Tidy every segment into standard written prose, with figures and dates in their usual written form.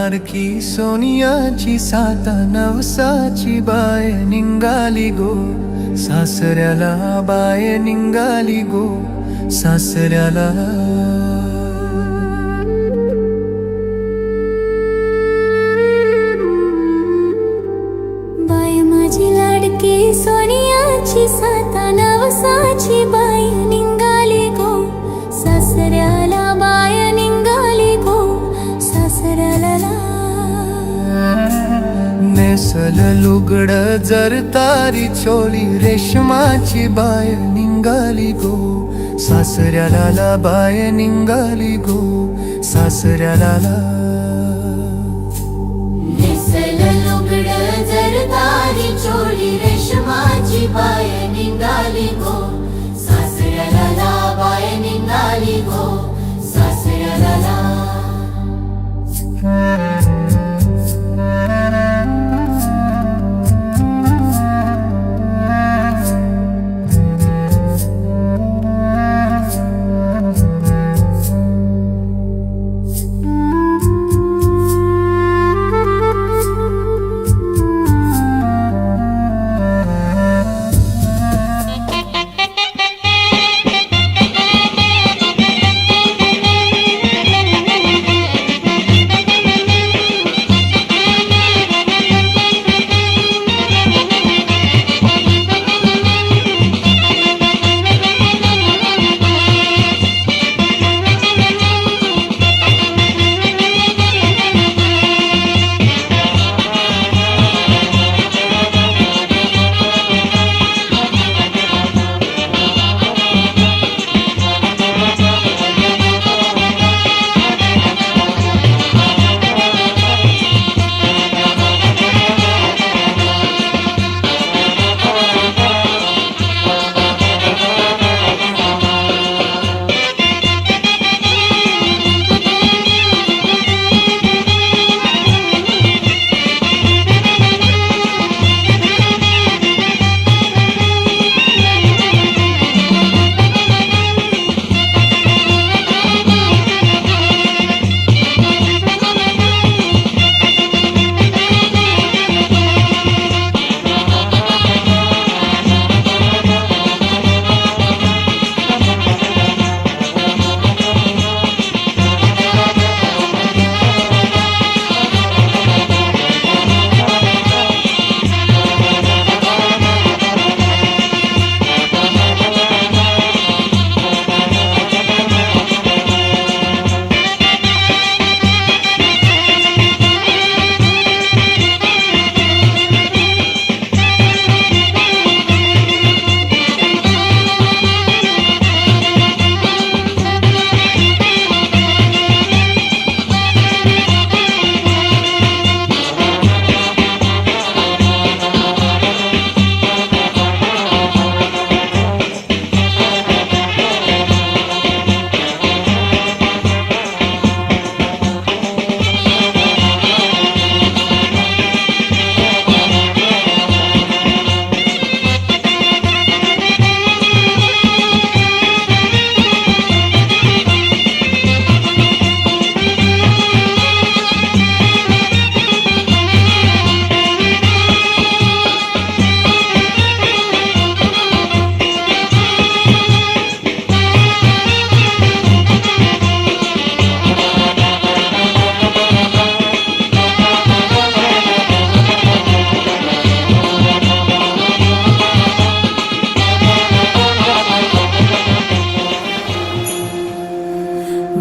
लाडकी सोनियाची साता नवसाची बाय निघाली गो सासऱ्याला, बाय निघाली गो सासऱ्याला. बाय माझी लाडकी सोनियाची साता नवसाची बाय निघाली गो सासऱ्याला, बाय निघाली गो सासऱ्याला. नेसल लुगड जरतारी चोळी रेशमाची बाय निघाली गो सासऱ्याला, बाय निघाली गो सासऱ्याला. नेसल लुगड जरतारी चोळी रेशमाची बाय निघाली गो सासऱ्याला, बाय निघाली गो सासऱ्याला.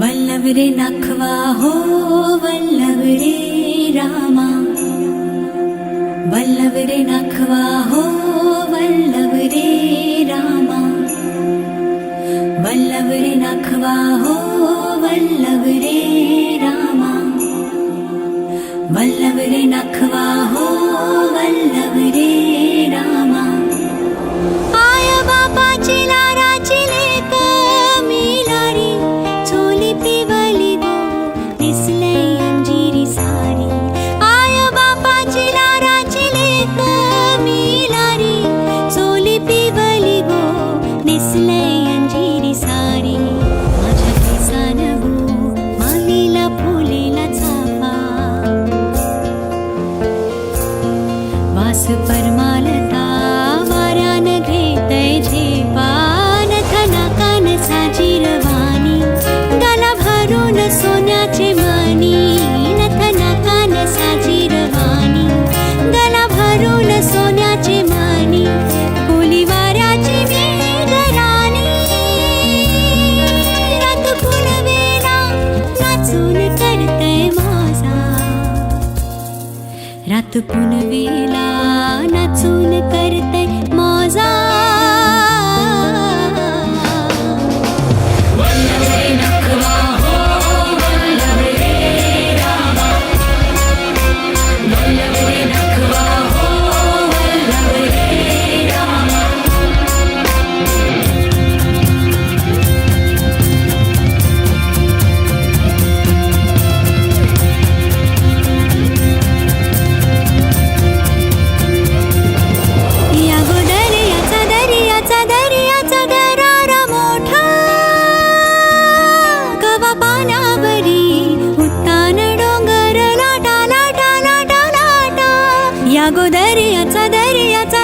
वल्लभ रे नखवा हो वल्लभ रे रामा, वल्लभ रे नखवा हो वल्लभ रे रामा, वल्लभ रे नखवा हो वल्लभ रे रामा, वल्लभ रे नखवा हो वल्लभ रे रामा. आय बापाची लाडाची लेक मिलारी, चोली पिवली गो दिसले अंजिरी सारी. आय बापाची लाडाची लेक मिलारी, चोली पिवली गो दिसले अंजिरी सारी. माझ्या केसान गो मालीला फुलेला चाफा, रात पुनवेला नाचून करते मजा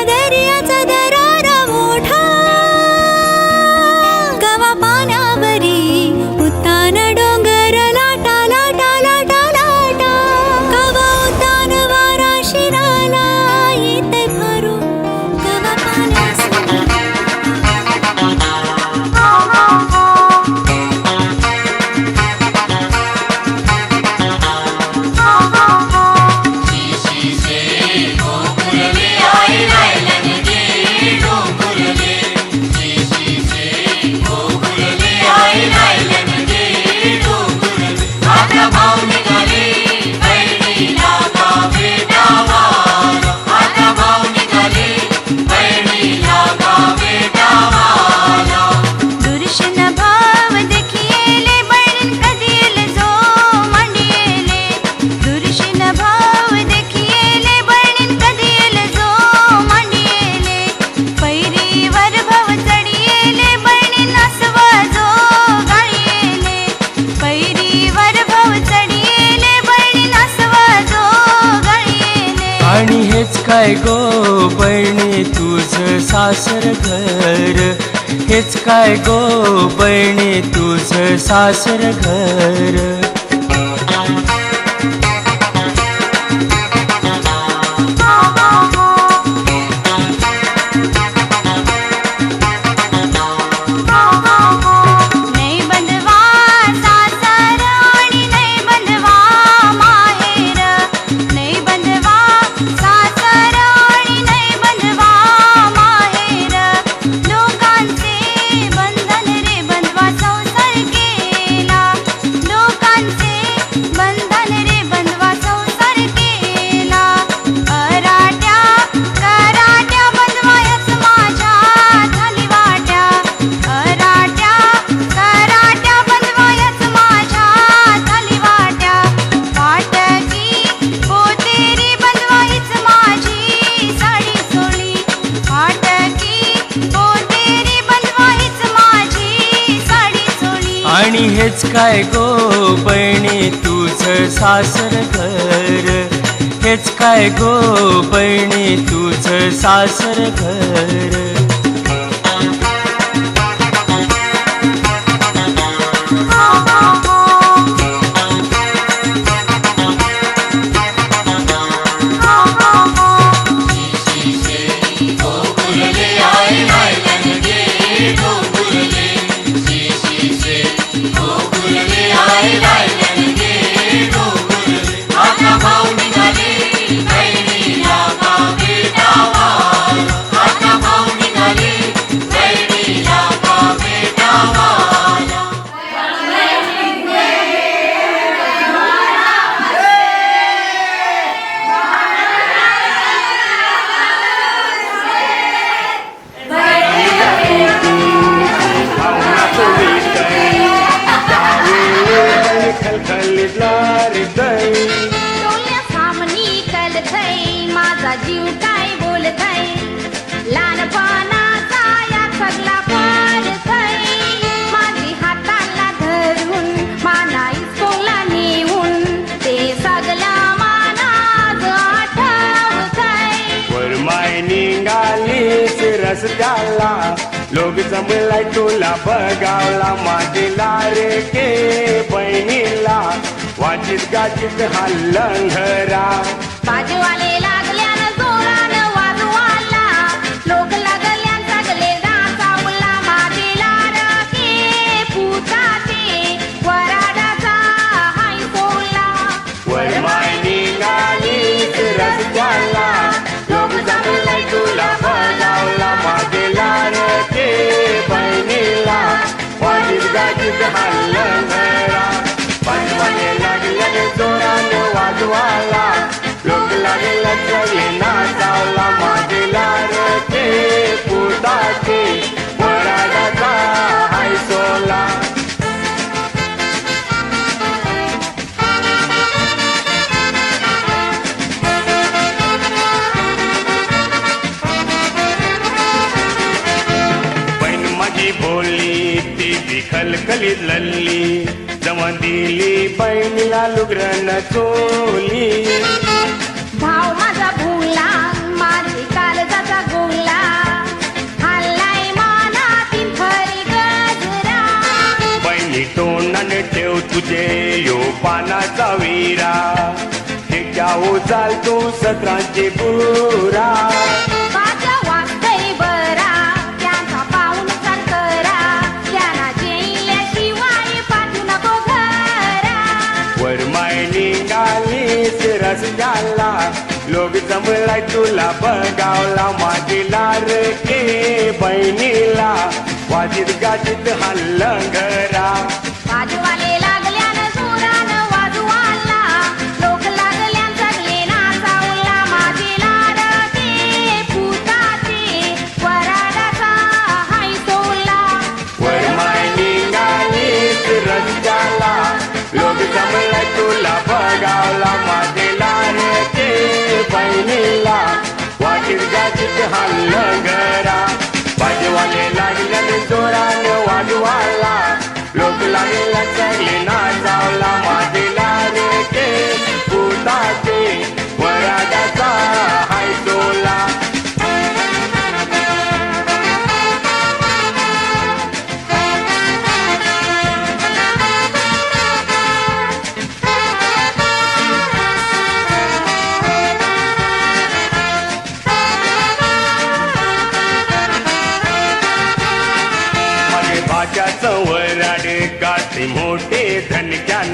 दर्याचा दरारा मोठा गवा पाण्यावरी उतान डोंगर लाटा लाटा लाटा लाटा गवा उतान वारा शिराला येते भरून गवा आणि हेच काय गो बहिणी तुझं सासर घर, हेच काय गो बहिणी तुझं सासर घर. आणि हेच काय गो बहिणी तुझं सासर घर, हेच काय गो बहिणी तुझं सासर घर. माझा जीव काय बोलतय लहानपणाचा या सगळा पारतय माझी हाताला धरून माना इस्कोला नेऊन ते सगळा मानाज आठवतय. वरमाय निघालीस रस्त्याला लोक जमलाय तुला बघावला माझीला रे के बहिणीला वाचित गाचित हा लंघरा बाजूवाले लागल्यान जोरान वाजवाला लोक लागल्यान सगळे नाचावला माझीला रके पुताचे वराडाचा हाय सोला. वरमाय निघालीस नकलीत लल्ली जमा दिली बहिणीला लुगरन चोली भाव माझा भुला माझी कालजाचा गोला हल्लाय मानातील खरी गजरा बहिणी तोंडाने ठेव तुझे यो पानाचा विरा हे जाऊ चाल तू सत्रांची बुरा माझ्या वाटतंय बरा त्यांचा पाहुणचार करा त्यांना जेल्याशिवाय पाठवू नको घरा वरमाय निघालीस रस्त्याला लोक जमलाय तुला बघावला माझी लाडके बहिणीला वाजीत गाजीत हल्लं घरा बाजूवाले लागल्यानं जोरानं वाजवाला लोक लागल्यान सगळे नाचावला माझे लाडके पुताचे वराडाचा हाय सोला वरमाय निघालीस रस्त्याला लोक जमलाय तुला बघावला माझे लाडके बहिणीला वाजीत गाजीत हल्लं घरा बाजूवाले लागल्याने जोरानं वाजवाला लोक लागला सगळे नाचावला माझे लाडके पुताचे वराडाचा हाय सोला माझे भाज्याचं वराड गाठी मोठे धनक्यान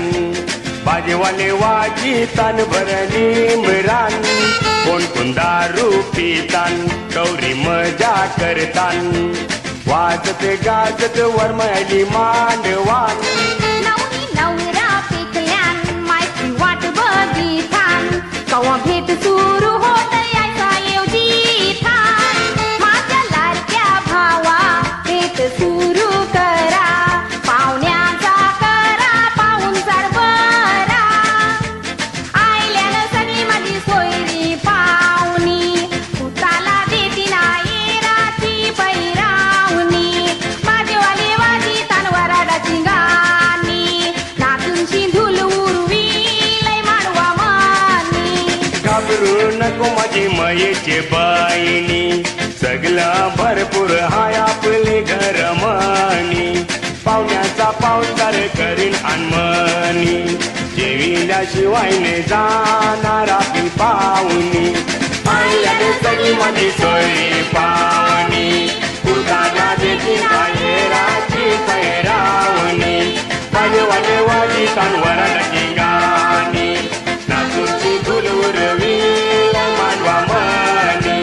बाजेवाले वाजी तान भरली मिरान कोण कोण दारू पितान गौरी मजा करतान वाजत गाजत वरमळली मांडवान नवरी नवरा पिकल्यान मायची वाट बघितान कवा भेट सुरू होत यायचा येवजी ठाण माझ्या लाडक्या भावा भेट सुरू करा पाहुण्याचा करा पाहुणचार बरा आयल्यानं सगळी माझी सोयरी पाहुणी पुताला देती नाही राची पैरावणी माझेवाले वाजी तान वराडाची गाणी नाचूनशी धुल उरवी लय माडवा मानी घाबरू नको माझी मयेचे बाईनी सगळं भरपूर हाय आपले घर मनी पाहुण्याचा पाहुणचार करीन अनमनी जेविल्याशिवाय ने जाणार आपली पाहुणी आईल्याने सगळी माझी सोयरी पाहुणी पुताला देती बाहेराची पैरावणी बाजूवाले वाजी तान वराडाची गाणी नाचूची धूल उरवी मानवा मनी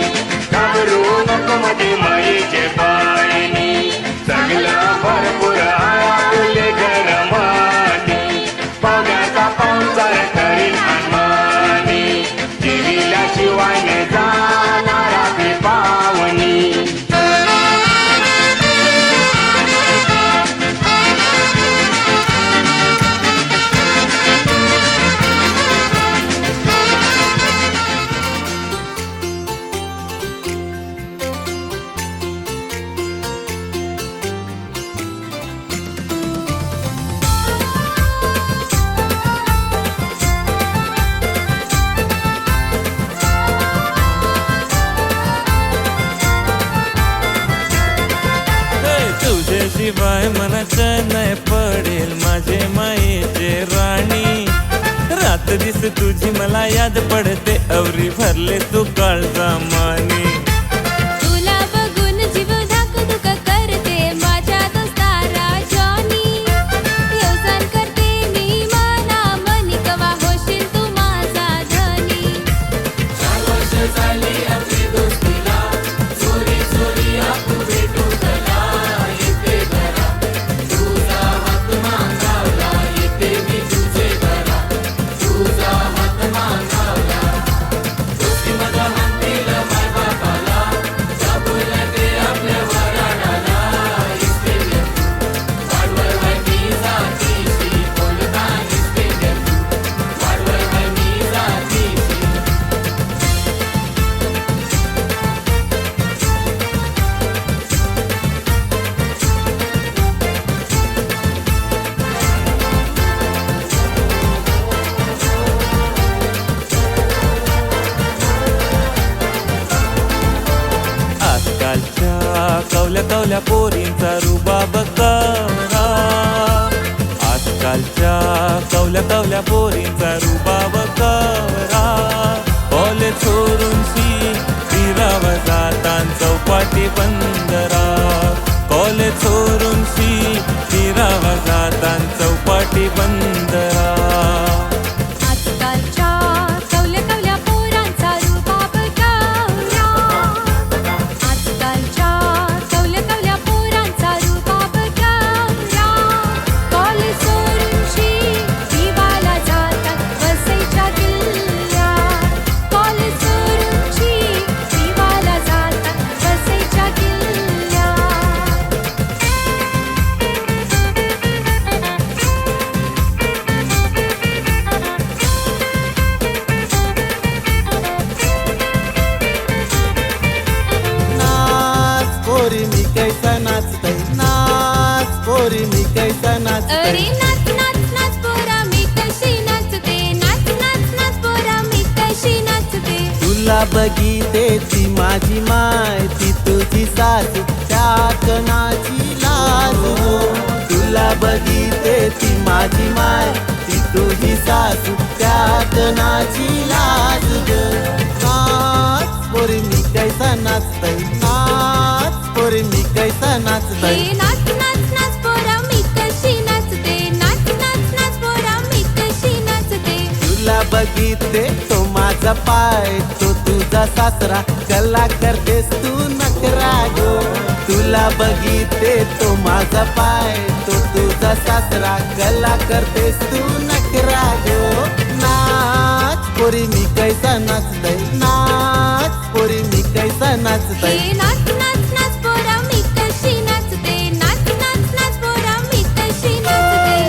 घाबरू नको माझी माईचे बहिणी सगळं भरपूर आहे आपले घर मनी पाहुण्याचा पाहुणचार करीन अनमनी जेविल्याशिवाय न जाणार आपली पाहुणी तुझ्याशिवाय मनाचं नाही पडेल माझे मायेचे राणी रात दिस तुझी मला याद पडते अवरी भरले तू काळजा मानी तुला बघून जीव धाकधुक करते माझ्या दोस्तारा जॉनी व्यवसाय करते मी मना मनी कवा होशील तू माझा धनी 4 वर्ष झाली आपली दोस्तीला चोरी चोरी आपण भेटू कला येते घरा तुझा हात मागावला येते मी तुझे घरा तुझा हात मागावला दोस्ती माझा म्हणतील माय बाप कवल्या कवल्या पोरींचा रुबाब करा. आजकालच्या कवल्या कवल्या पोरींचा रुबाब करा. कॉलेज सोडून फिराव जातान चौपाटी बंदरा. कॉलेज सोडून फिराव जातान चौपाटी बंदरा. आजकालच्या कवल्या कवल्या पोरांचा रुबाब गौरा. आजकालच्या कवल्या कवल्या पोरांचा रुबाब गौरा. कॉलेज सोडून शिवाला जातात वसईच्या किल्ल्यात. कॉलेज सोडून शिवाला जातात वसईच्या किल्ल्यात. नाच पोरी मी कैसा नाचतय. नाच पोरी मी कैसा नाचतय. अरे नाच नाच नाच पोरा मी कशी नाचते. नाच नाच नाच पोरा मी कशी नाचते. तुला बघिते ती माझी माय, ती तुझी सासू त्या कणाची लाज गो. तुला बघिते ती माझी माय, ती तुझी सासू त्या कणाची लाज ग. नाच पोरी मी कैसा नाचतय. नाच पोरी मी कैसा नाचतय. हे नाच नाच नाच पोरा मी कशी नाचते. नाच नाच नाच पोरा मी कशी नाचते. तुला बघितले तो माझा पाय, तो तुझा सासरा कला करतेस तू नकरा गो. तुला बघितले तो माझा पाय, तो तुझा सासरा कला करतेस तू नकरा गो. नाच पोरी मी कैसा नाचतय. नाच पोरी मी कैसा नाचतय. हे नाच नाच नाच पोरा मी कशी नाचते. नाच नाच नाच पोरा मी कशी नाचते.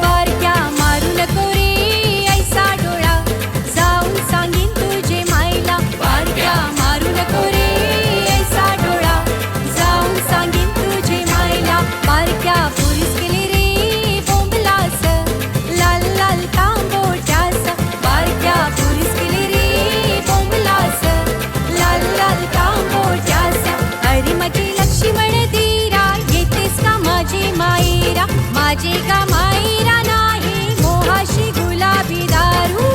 बारक्या मारू नको रे ऐसा डोळा, जाऊन सांगीन तुझे मायला. बारक्या मारू नको रे ऐसा डोळा, जाऊन सांगीन तुझे मायला. बारक्या पोरीस केले रे बोंबलास, लाल लाल तांबोट्यास. बारक्या पोरीस केले रे बोंबलास, लाल लाल तांबोट्यास. अरे माझे लक्ष्मण धीरा, येतेस का माझे मायरा. माझे का मायरा नाही मोहाशी गुलाबी दारू.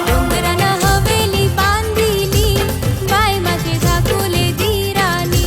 डोंगरानं हवेली बांधिली, बाय माझे धाकुले धीरानी.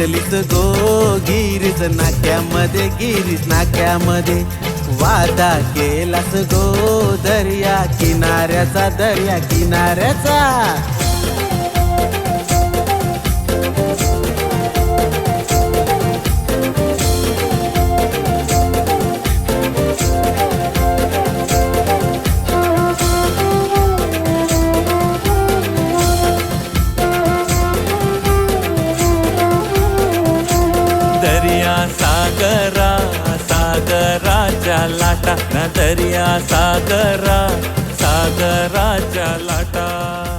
भेटलीस गो गिरीज नाक्यामध्ये, गिरीज नाक्यामध्ये वादा केलास गो दर्या किनाऱ्याचा, दर्या किनाऱ्याचा. दर्या सागरा सागराच्या लाटा, ना दर्या सागरा सागराच्या लाटा.